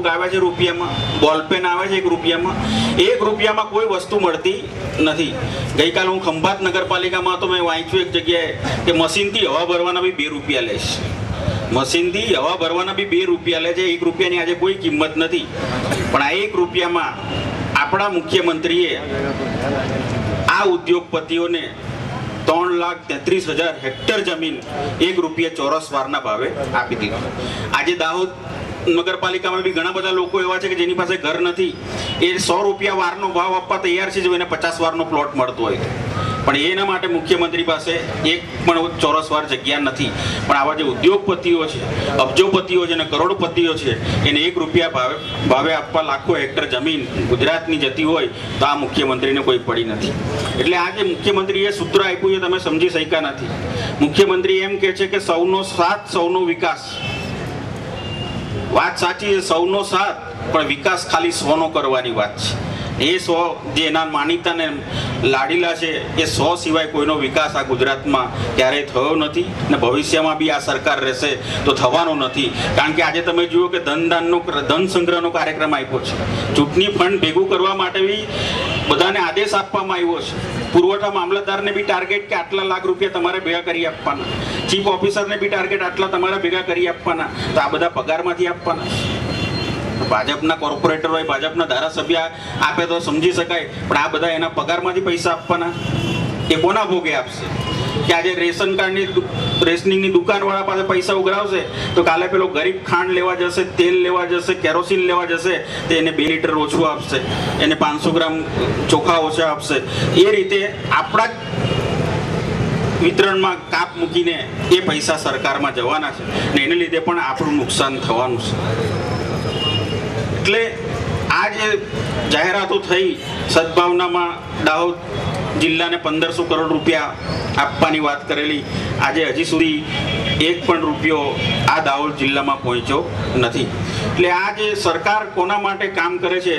Notebook આવે છે રૂપિયામાં, બોલપેન આવે છે 1 રૂપિયામાં. 1 રૂપિયામાં કોઈ વસ્તુ મળતી નથી. ગઈકાલે હું ખંભાત નગરપાલિકામાં તો મેં વાંચ્યું એક જગ્યાએ કે મશીનથી હવા ભરવાના બી 2 રૂપિયા લે છે. મશીનથી હવા ભરવાના બી 2 રૂપિયા લે છે. 1 રૂપિયાની આજે કોઈ કિંમત નથી. પણ આ 1 રૂપિયામાં આપણા મુખ્યમંત્રીએ આ ઉદ્યોગપતિઓને 3,33,000 હેક્ટર જમીન 1 રૂપિયા ચોરસ વારના ભાવે આપી દીધી. આજે દાહોદ નગરપાલિકામાં બી ઘણા બધા લોકો એવા છે કે જેની પાસે ઘર નથી. એ 100 રૂપિયા વારનો ભાવ આપવા તૈયાર છે જો એને 50 વારનો પ્લોટ મળતો હોય. પણ એના માટે મુખ્યમંત્રી પાસે 1 પણ ચોરસ વાર જગ્યા નથી. પણ આવા જે ઉદ્યોગપતિઓ છે, અબજોપતિઓ છે અને કરોડપતિઓ છે એને 1 રૂપિયા ભાવે આપવા લાખો હેક્ટર જમીન ગુજરાતની જતી હોય તો આ મુખ્યમંત્રીને કોઈ પડી નથી. એટલે આ જે મુખ્યમંત્રીએ સૂત્ર આપ્યું છે તમે સમજી શક્યા નથી. મુખ્યમંત્રી એમ કહે છે કે સૌનો સાથ સૌનો વિકાસ. વાત સાચી છે, સૌનો સાથ, પણ વિકાસ ખાલી 100નો કરવાની વાત છે. એ 100 જે એના માનીતા ને લાડીલા છે એ 100 સિવાય કોઈનો વિકાસ આ ગુજરાતમાં ક્યારેય થયો નથી ને ભવિષ્યમાં બી આ સરકાર રહેશે તો થવાનો નથી. કારણ કે આજે તમે જુઓ કે ધન સંગ્રહનો કાર્યક્રમ આપ્યો છે. ચૂંટણી ફંડ ભેગું કરવા માટે બી બધાને આદેશ આપવામાં આવ્યો છે. પુરવઠા મામલતદારને બી ટાર્ગેટ કે આટલા લાખ રૂપિયા તમારે ભેગા કરી આપવાના. ચીફ ઓફિસરને બી ટાર્ગેટ આટલા તમારે ભેગા કરી આપવાના. તો આ બધા પગારમાંથી આપવાના. ભાજપના કોર્પોરેટર હોય, ભાજપના ધારાસભ્ય આપે તો સમજી શકાય, પણ આ બધા એના પગારમાંથી પૈસા આપવાના. એ કોના ભોગે આપશે? કે આજે રેશન કાર્ડની રેશનિંગની દુકાનવાળા પાસે પૈસા ઉઘરાવશે તો કાલે પેલો ગરીબ ખાંડ લેવા જશે, તેલ લેવા જશે, કેરોસીન લેવા જશે તો એને 2 લીટર ઓછું આપશે, એને 500 ગ્રામ ચોખા ઓછા આપશે. એ રીતે આપણા વિતરણમાં કાપ મૂકીને એ પૈસા સરકારમાં જવાના છે ને એને લીધે પણ આપણું નુકસાન થવાનું છે. એટલે આ જે જાહેરાતો થઈ સદભાવનામાં દાહોદ જિલ્લાને 1500 કરોડ રૂપિયા આપવાની વાત કરેલી, આજે હજી સુધી 1 પણ રૂપિયો આ દાહોદ જિલ્લામાં પહોંચ્યો નથી. એટલે આ જે સરકાર કોના માટે કામ કરે છે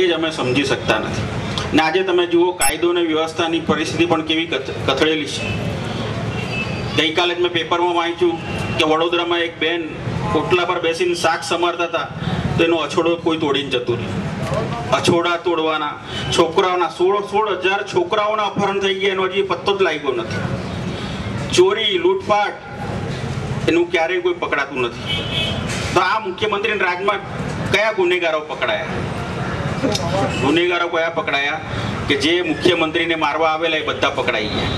એ જ અમે સમજી શકતા નથી. ને આજે તમે જુઓ કાયદો અને વ્યવસ્થાની પરિસ્થિતિ પણ કેવી કથળેલી છે. ગઈકાલે જ મેં પેપરમાં વાંચ્યું કે વડોદરામાં એક બેન ઓટલા પર બેસીને શાક સમારતા હતા તો એનો અછોડો કોઈ તોડીને જતું નહીં. અછોડા તોડવાના, છોકરાઓના 16,000 છોકરાઓના અપહરણ થઈ ગયા એનો હજી પત્તો જ લાગ્યો નથી. ચોરી, લૂંટફાટ એનું ક્યારેય કોઈ પકડાતું નથી. તો આ મુખ્યમંત્રીના રાજમાં કયા ગુનેગારો પકડાયા? ગુનેગારો કયા પકડાયા? કે જે મુખ્યમંત્રીને મારવા આવેલા એ બધા પકડાઈ ગયા.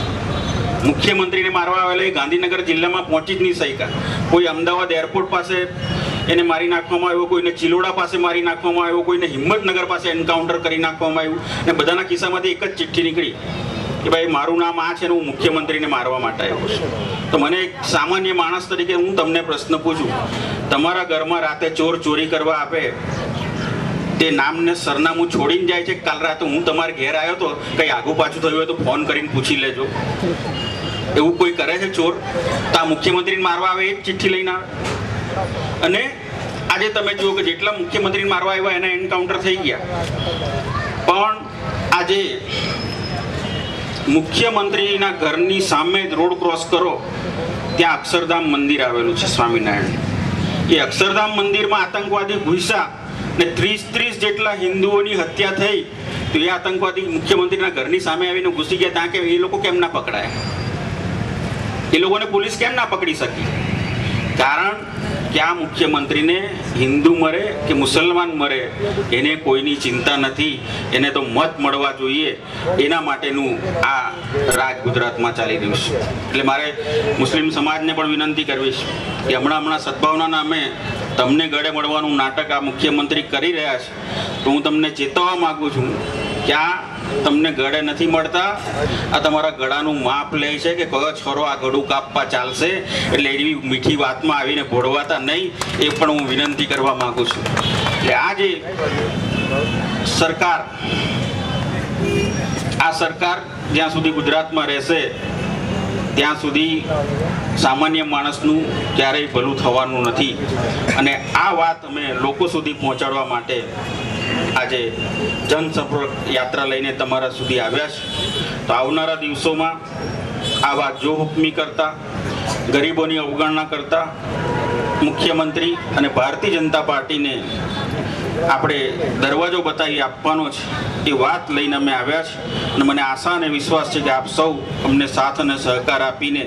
મુખ્યમંત્રીને મારવા આવેલા એ ગાંધીનગર જિલ્લામાં પહોંચી જ નહીં શક્યા. કોઈ અમદાવાદ એરપોર્ટ પાસે એને મારી નાખવામાં આવ્યો, કોઈને ચિલોડા પાસે મારી નાખવામાં આવ્યો, કોઈને હિંમતનગર પાસે એન્કાઉન્ટર કરી નાખવામાં આવ્યું. અને બધાના ખિસ્સામાંથી એક જ ચિઠ્ઠી નીકળી કે ભાઈ મારું નામ આ છે ને હું મુખ્યમંત્રીને મારવા માટે આવ્યો છું. તો મને એક સામાન્ય માણસ તરીકે હું તમને પ્રશ્ન પૂછું, તમારા ઘરમાં રાતે ચોર ચોરી કરવા આપે તે નામને સરનામું છોડીને જાય છે? કાલ રાતે હું તમારે ઘેર આવ્યો તો કંઈ આગું પાછું થયું હોય તો ફોન કરીને પૂછી લેજો. એવું કોઈ કરે છે ચોર? તો આ મુખ્યમંત્રીને મારવા આવે એક ચિઠ્ઠી લઈને આવે. અને આજે તમે જુઓ કે જેટલા મુખ્યમંત્રીને મારવા આવ્યા એના એન્કાઉન્ટર થઈ ગયા. પણ આજે મુખ્યમંત્રીના ઘરની સામે જ રોડ ક્રોસ કરો ત્યાં અક્ષરધામ મંદિર આવેલું છે સ્વામિનારાયણ. એ અક્ષરધામ મંદિરમાં આતંકવાદી ઘૂસ્યા ને 30 જેટલા હિન્દુઓની હત્યા થઈ. તો એ આતંકવાદી મુખ્યમંત્રીના ઘરની સામે આવીને ઘૂસી ગયા. ત્યાં કે એ લોકો કેમ ના પકડાયા? એ લોકોને પોલીસ કેમ ના પકડી શકી? કારણ કે આ મુખ્યમંત્રીને હિન્દુ મરે કે મુસલમાન મરે એને કોઈની ચિંતા નથી. એને તો મત મળવા જોઈએ એના માટેનું આ રાજ ગુજરાતમાં ચાલી રહ્યું છે. એટલે મારે મુસ્લિમ સમાજને પણ વિનંતી કરવી છે કે હમણાં સદભાવના નામે તમને ગળે મળવાનું નાટક આ મુખ્યમંત્રી કરી રહ્યા છે. તો હું તમને ચેતવવા માગું છું કે આ તમને ગળે નથી મળતા. આ તમારા ગળાનું માપ લે છે કે કયો છોરો આ ગળું કાપવા ચાલશે. એટલે એવી મીઠી વાતમાં આવીને ભોળવાતા નહીં, એ પણ હું વિનંતી કરવા માંગુ છું. એટલે આ જે સરકાર જ્યાં સુધી ગુજરાતમાં રહેશે ત્યાં સુધી સામાન્ય માણસનું ક્યારેય ભલું થવાનું નથી. અને આ વાત અમે લોકો સુધી પહોંચાડવા માટે આજે જનસંપર્ક યાત્રા લઈને તમારા સુધી આવ્યા છે. તો આવનારા દિવસોમાં આ વાત જો હુકમી કરતા, ગરીબોની અવગણના કરતા, મુખ્યમંત્રી અને ભારતીય જનતા પાર્ટીને આપણે દરવાજો બતાવી આપવાનો છે એ વાત લઈને અમે આવ્યા છે અને મને આશા અને વિશ્વાસ છે કે આપ સૌ અમને સાથ અને સહકાર આપીને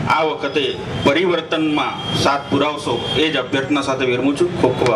આ વખતે પરિવર્તનમાં સાથ પુરાવશો એ જ અભ્યર્થના સાથે વિરમું છું. ખૂબ ખૂબ આભાર.